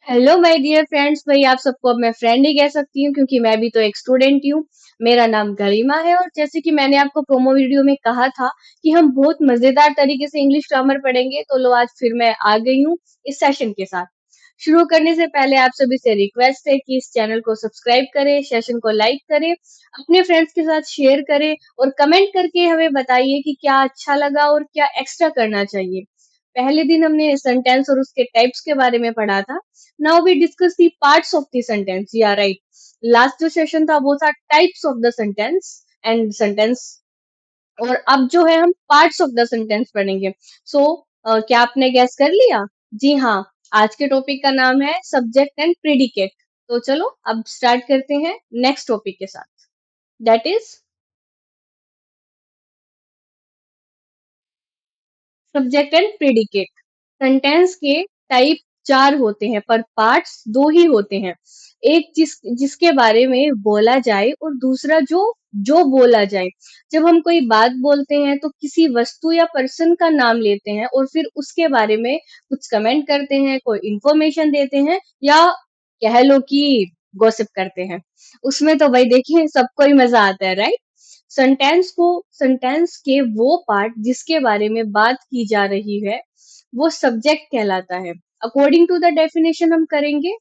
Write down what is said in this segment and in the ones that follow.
Hello my dear friends. भाई आप सबको अब मैं फ्रेंड ही कह सकती हूँ क्योंकि मैं भी तो एक स्टूडेंट ही हूँ। मेरा नाम गरिमा है और जैसे कि मैंने आपको प्रोमो वीडियो में कहा था कि हम बहुत मजेदार तरीके से इंग्लिश ग्रामर पढ़ेंगे, तो लो आज फिर मैं आ गई हूँ इस सेशन के साथ। शुरू करने से पहले आप सभी से रिक्वेस्ट है कि इस चैनल को सब्सक्राइब करें, सेशन को लाइक करें, अपने फ्रेंड्स के साथ शेयर करें और कमेंट करके हमें बताइए कि क्या अच्छा लगा और क्या एक्स्ट्रा करना चाहिए। पहले दिन हमने सेंटेंस और उसके टाइप्स के बारे में पढ़ा था। Now we discuss the parts of the sentence. Yeah, right. Last जो सेशन था वो था types of the sentence and sentence, और अब जो है हम पार्ट्स ऑफ द सेंटेंस पढ़ेंगे। सो क्या आपने गैस कर लिया? जी हाँ। आज के टॉपिक का नाम है सब्जेक्ट एंड प्रेडिकेट। तो चलो अब स्टार्ट करते हैं नेक्स्ट टॉपिक के साथ, that is subject and predicate. Sentence के टाइप चार होते हैं पर पार्ट्स दो ही होते हैं। एक जिसके बारे में बोला जाए और दूसरा जो जो बोला जाए। जब हम कोई बात बोलते हैं तो किसी वस्तु या पर्सन का नाम लेते हैं और फिर उसके बारे में कुछ कमेंट करते हैं, कोई इंफॉर्मेशन देते हैं, या कह लो कि गॉसिप करते हैं। उसमें तो भाई देखिए सबको ही मजा आता है, राइट? सेंटेंस के वो पार्ट जिसके बारे में बात की जा रही है वो सब्जेक्ट कहलाता है। अकॉर्डिंग टू द डेफिनेशन हम करेंगे।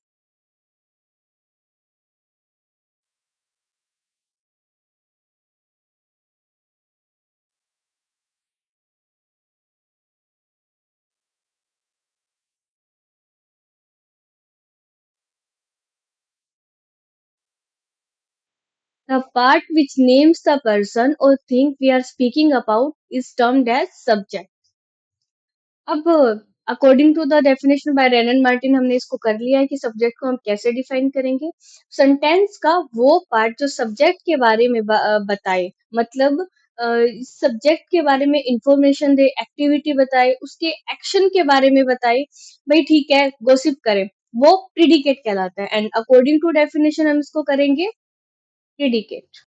The part which names the person or thing we are speaking about is termed as subject. अब according to the definition by Renan Martin हमने इसको कर लिया है कि सब्जेक्ट को हम कैसे डिफाइन करेंगे। सेंटेंस का वो पार्ट जो सब्जेक्ट के बारे में बताए, मतलब सब्जेक्ट के बारे में इंफॉर्मेशन दे, एक्टिविटी बताए, उसके एक्शन के बारे में बताए। भाई ठीक है, गोसिप करें, वो प्रिडिकेट कहलाता है। एंड अकॉर्डिंग टू डेफिनेशन हम इसको करेंगे predicate.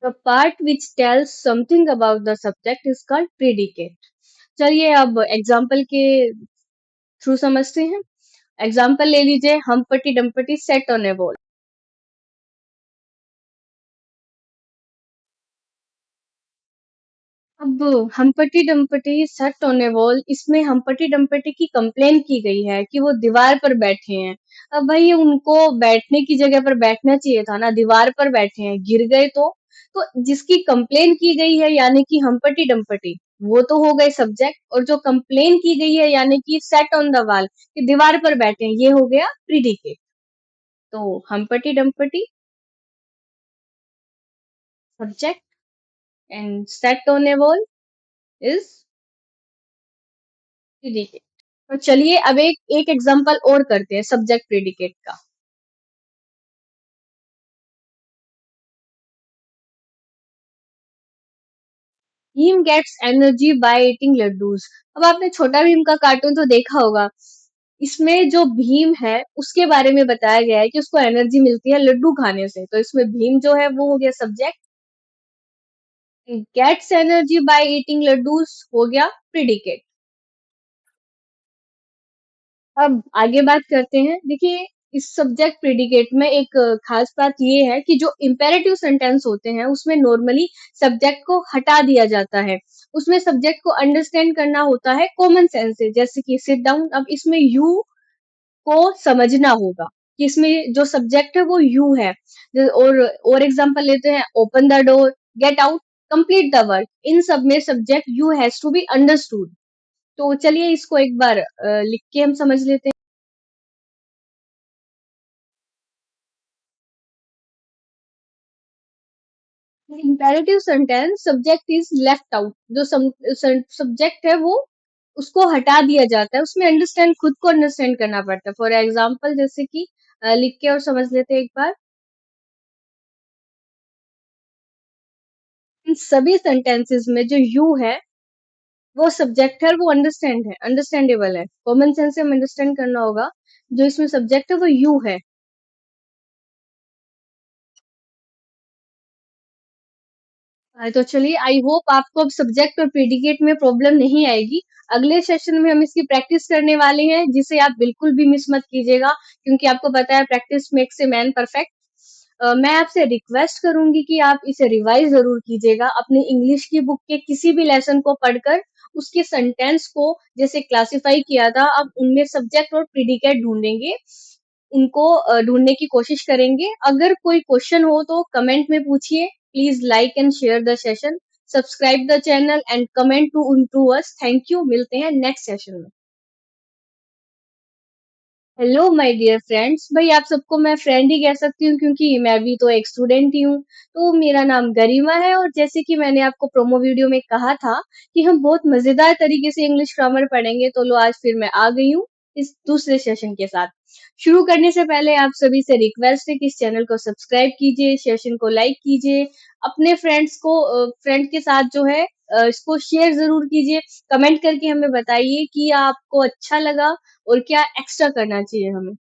The part which tells something about the subject is called predicate. चलिए अब एग्जाम्पल के थ्रू समझते हैं। एग्जाम्पल ले लीजिए, हम्पटी डम्पटी सेट ऑन ए वॉल। अब हम्पटी डम्पटी सेट ऑन ए वॉल, इसमें हम्पटी डम्पटी की कंप्लेन की गई है कि वो दीवार पर बैठे हैं। अब भाई उनको बैठने की जगह पर बैठना चाहिए था ना, दीवार पर बैठे हैं, गिर गए तो जिसकी कंप्लेन की गई है यानी कि हम्पटी डम्पटी, वो तो हो गए सब्जेक्ट, और जो कंप्लेन की गई है यानी कि सेट ऑन द वॉल कि दीवार पर बैठे हैं, ये हो गया प्रिडिकेट। तो Humpty Dumpty subject and sat on a wall is predicate. तो चलिए अब एक एक एग्जांपल और करते हैं सब्जेक्ट प्रेडिकेट का। Bhim gets energy by eating laddoos. अब आपने छोटा भीम का कार्टून तो देखा होगा। इसमें जो भीम है उसके बारे में बताया गया है कि उसको एनर्जी मिलती है लड्डू खाने से, तो इसमें भीम जो है वो हो गया subject, gets energy by eating laddoos हो गया प्रेडिकेट। अब आगे बात करते हैं। देखिए, इस सब्जेक्ट प्रेडिकेट में एक खास बात ये है कि जो इम्पेरेटिव सेंटेंस होते हैं उसमें नॉर्मली सब्जेक्ट को हटा दिया जाता है। उसमें सब्जेक्ट को अंडरस्टैंड करना होता है कॉमन सेंस से, जैसे कि सिट डाउन। अब इसमें यू को समझना होगा कि इसमें जो सब्जेक्ट है वो यू है। और एग्जांपल लेते हैं, open the door, get out, complete the work. इन सब में subject you has to be understood. तो चलिए इसको एक बार लिख के हम समझ लेते हैं। Imperative sentence subject is left out, जो सब्जेक्ट है वो उसको हटा दिया जाता है, उसमें अंडरस्टैंड खुद को अंडरस्टैंड करना पड़ता है। फॉर एग्जाम्पल जैसे कि लिख के और समझ लेते हैं एक बार। इन सभी सेंटेंसेस में जो यू है वो सब्जेक्ट है और वो अंडरस्टैंडेबल है, कॉमन सेंस से हम अंडरस्टैंड करना होगा। जो इसमें सब्जेक्ट है वो यू है। तो चलिए आई होप आपको अब सब्जेक्ट और प्रेडिकेट में प्रॉब्लम नहीं आएगी। अगले सेशन में हम इसकी प्रैक्टिस करने वाले हैं, जिसे आप बिल्कुल भी मिस मत कीजिएगा क्योंकि आपको पता है practice makes a man perfect. मैं आपसे रिक्वेस्ट करूंगी कि आप इसे रिवाइज ज़रूर कीजिएगा। अपनी इंग्लिश की बुक के किसी भी लेसन को पढ़कर उसके सेंटेंस को जैसे क्लासिफाई किया था, अब उनमें सब्जेक्ट और प्रेडिकेट ढूँढेंगे। उनको ढूँढने की कोशिश करेंगे। अगर कोई क्वेश्चन हो तो कमेंट में पूछिए। Please like and share the session, subscribe the channel and comment to improve us. Thank you, मिलते हैं नेक्स्ट सेशन में। हेलो माय डियर फ्रेंड्स, भाई आप सबको मैं फ्रेंड ही कह सकती हूँ क्योंकि मैं भी तो एक स्टूडेंट ही हूँ। तो मेरा नाम गरिमा है और जैसे कि मैंने आपको प्रोमो वीडियो में कहा था कि हम बहुत मजेदार तरीके से इंग्लिश ग्रामर पढ़ेंगे, तो लो आज फिर मैं आ गई हूँ इस दूसरे सेशन के साथ। शुरू करने से पहले आप सभी से रिक्वेस्ट है कि इस चैनल को सब्सक्राइब कीजिए, सेशन को लाइक कीजिए, अपने फ्रेंड्स को फ्रेंड के साथ जो है इसको शेयर जरूर कीजिए। कमेंट करके हमें बताइए कि आपको अच्छा लगा और क्या एक्स्ट्रा करना चाहिए हमें।